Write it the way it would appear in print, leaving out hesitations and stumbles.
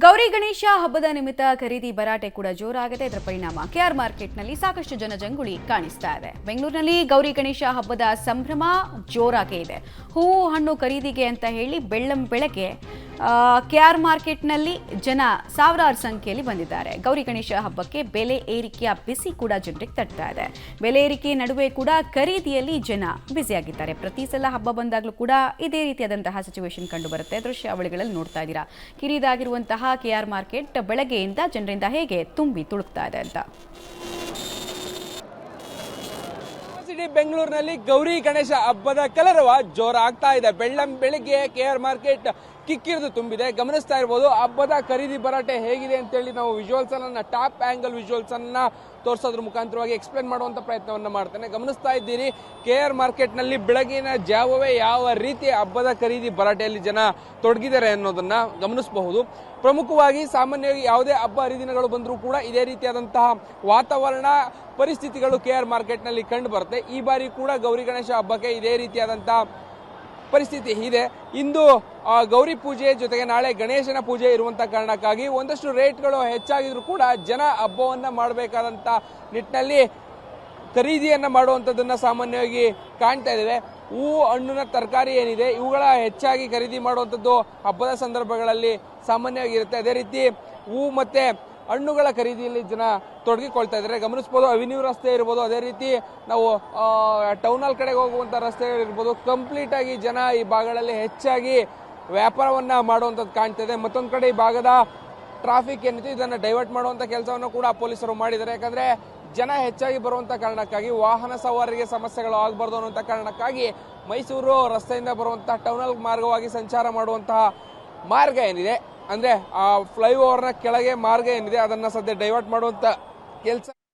ಗೌರಿ ಗಣೇಶ ಹಬ್ಬದ ನಿಮಿತ್ತ ಖರೀದಿ ಭರಾಟೆ ಕೂಡ ಜೋರಾಗಿದೆ. ಇದರ ಪರಿಣಾಮ ಕೆಆರ್ ಮಾರ್ಕೆಟ್ನಲ್ಲಿ ಸಾಕಷ್ಟು ಜನಜಂಗುಳಿ ಕಾಣಿಸ್ತಾ ಇದೆ. ಬೆಂಗಳೂರಿನಲ್ಲಿ ಗೌರಿ ಗಣೇಶ ಹಬ್ಬದ ಸಂಭ್ರಮ ಜೋರಾಗಿ ಇದೆ. ಹೂವು ಹಣ್ಣು ಖರೀದಿಗೆ ಅಂತ ಹೇಳಿ ಬೆಳಗ್ಗೆ ಕೆಆರ್ ಮಾರ್ಕೆಟ್ನಲ್ಲಿ ಜನ ಸಾವಿರಾರು ಸಂಖ್ಯೆಯಲ್ಲಿ ಬಂದಿದ್ದಾರೆ. ಗೌರಿ ಗಣೇಶ ಹಬ್ಬಕ್ಕೆ ಬೆಲೆ ಏರಿಕೆಯ ಬಿಸಿ ಕೂಡ ಜನರಿಗೆ ತಟ್ತಾ ಇದೆ. ಬೆಲೆ ಏರಿಕೆ ನಡುವೆ ಕೂಡ ಖರೀದಿಯಲ್ಲಿ ಜನ ಬ್ಯುಸಿಯಾಗಿದ್ದಾರೆ. ಪ್ರತಿ ಸಲ ಹಬ್ಬ ಬಂದಾಗಲೂ ಕೂಡ ಇದೇ ರೀತಿಯಾದಂತಹ ಸಿಚುವೇಶನ್ ಕಂಡು ಬರುತ್ತೆ. ದೃಶ್ಯಾವಳಿಗಳಲ್ಲಿ ನೋಡ್ತಾ ಇದ್ದೀರಾ. ಕಿರಿದಾಗಿರುವಂತಹ ಕೆಆರ್ ಮಾರ್ಕೆಟ್ ಬೆಳಗ್ಗೆಯಿಂದ ಜನರಿಂದ ಹೇಗೆ ತುಂಬಿ ತುಳುಕ್ತಾ ಇದೆ ಅಂತ. ಬೆಂಗಳೂರಿನಲ್ಲಿ ಗೌರಿ ಗಣೇಶ ಹಬ್ಬದ ಕಲರವ ಜೋರಾಗ್ತಾ ಇದೆ. ಬೆಳಿಗ್ಗೆ ಕೆಆರ್ ಮಾರ್ಕೆಟ್ ಕಿಕ್ಕಿರಿದು ತುಂಬಿದೆ. ಗಮನಿಸ್ತಾ ಇರಬಹುದು ಹಬ್ಬದ ಖರೀದಿ ಭರಾಟೆ ಹೇಗಿದೆ ಅಂತೇಳಿ ನಾವು ವಿಜುವಲ್ಸ್ ಅನ್ನ ಟಾಪ್ ಆಂಗಲ್ ವಿಜುವಲ್ಸ್ ಅನ್ನ ತೋರಿಸೋದ್ರ ಮುಖಾಂತರವಾಗಿ ಎಕ್ಸ್ಪ್ಲೇನ್ ಮಾಡುವಂತ ಪ್ರಯತ್ನವನ್ನ ಮಾಡ್ತೇನೆ. ಗಮನಿಸ್ತಾ ಇದ್ದೀರಿ ಕೆಆರ್ ಮಾರ್ಕೆಟ್ ನಲ್ಲಿ ಬೆಳಗಿನ ಜಾವವೇ ಯಾವ ರೀತಿ ಹಬ್ಬದ ಖರೀದಿ ಭರಾಟೆಯಲ್ಲಿ ಜನ ತೊಡಗಿದ್ದಾರೆ ಅನ್ನೋದನ್ನ ಗಮನಿಸಬಹುದು. ಪ್ರಮುಖವಾಗಿ ಸಾಮಾನ್ಯವಾಗಿ ಯಾವುದೇ ಹಬ್ಬ ಹರಿದಿನಗಳು ಬಂದರೂ ಕೂಡ ಇದೇ ರೀತಿಯಾದಂತಹ ವಾತಾವರಣ ಪರಿಸ್ಥಿತಿಗಳು ಕೆಆರ್ ಮಾರ್ಕೆಟ್ ನಲ್ಲಿ ಕಂಡು ಬರುತ್ತೆ. ಈ ಬಾರಿ ಕೂಡ ಗೌರಿ ಗಣೇಶ ಹಬ್ಬಕ್ಕೆ ಇದೇ ರೀತಿಯಾದಂತಹ ಪರಿಸ್ಥಿತಿ ಇದೆ. ಇಂದು ಗೌರಿ ಪೂಜೆ ಜೊತೆಗೆ ನಾಳೆ ಗಣೇಶನ ಪೂಜೆ ಇರುವಂತಹ ಕಾರಣಕ್ಕಾಗಿ ಒಂದಷ್ಟು ರೇಟ್ಗಳು ಹೆಚ್ಚಾಗಿದ್ರು ಕೂಡ ಜನ ಹಬ್ಬವನ್ನ ಮಾಡಬೇಕಾದಂತ ನಿಟ್ಟಿನಲ್ಲಿ ಖರೀದಿಯನ್ನ ಮಾಡುವಂಥದ್ದನ್ನ ಸಾಮಾನ್ಯವಾಗಿ ಕಾಣ್ತಾ ಇದ್ದೇವೆ. ಹೂವು ಹಣ್ಣಿನ ತರಕಾರಿ ಏನಿದೆ ಇವುಗಳ ಹೆಚ್ಚಾಗಿ ಖರೀದಿ ಮಾಡುವಂಥದ್ದು ಹಬ್ಬದ ಸಂದರ್ಭಗಳಲ್ಲಿ ಸಾಮಾನ್ಯವಾಗಿರುತ್ತೆ. ಅದೇ ರೀತಿ ಹೂವು ಮತ್ತೆ ಹಣ್ಣುಗಳ ಖರೀದಿಯಲ್ಲಿ ಜನ ತೊಡಗಿಕೊಳ್ತಾ ಇದ್ದಾರೆ. ಗಮನಿಸಬಹುದು ಅವೆನ್ಯೂ ರಸ್ತೆ ಇರ್ಬೋದು, ಅದೇ ರೀತಿ ನಾವು ಟೌನ್ ಹಾಲ್ ಕಡೆಗೆ ಹೋಗುವಂಥ ರಸ್ತೆಗಳಿರ್ಬೋದು, ಕಂಪ್ಲೀಟ್ ಆಗಿ ಜನ ಈ ಭಾಗಗಳಲ್ಲಿ ಹೆಚ್ಚಾಗಿ ವ್ಯಾಪಾರವನ್ನ ಮಾಡುವಂಥದ್ದು ಕಾಣ್ತಾ ಇದೆ. ಮತ್ತೊಂದು ಕಡೆ ಈ ಭಾಗದ ಟ್ರಾಫಿಕ್ ಏನಿದೆ ಇದನ್ನು ಡೈವರ್ಟ್ ಮಾಡುವಂಥ ಕೆಲಸವನ್ನು ಕೂಡ ಪೊಲೀಸರು ಮಾಡಿದ್ದಾರೆ. ಯಾಕಂದ್ರೆ ಜನ ಹೆಚ್ಚಾಗಿ ಬರುವಂಥ ಕಾರಣಕ್ಕಾಗಿ ವಾಹನ ಸವಾರರಿಗೆ ಸಮಸ್ಯೆಗಳು ಆಗಬಾರ್ದು ಅನ್ನುವಂಥ ಕಾರಣಕ್ಕಾಗಿ ಮೈಸೂರು ರಸ್ತೆಯಿಂದ ಬರುವಂತಹ ಟೌನ್ ಹಾಲ್ ಮಾರ್ಗವಾಗಿ ಸಂಚಾರ ಮಾಡುವಂತಹ ಮಾರ್ಗ ಏನಿದೆ ಅಂದ್ರೆ ಆ ಫ್ಲೈಓವರ್ನ ಕೆಳಗೆ ಮಾರ್ಗ ಏನಿದೆ ಅದನ್ನ ಸದ್ಯ ಡೈವರ್ಟ್ ಮಾಡುವಂತ ಕೆಲಸ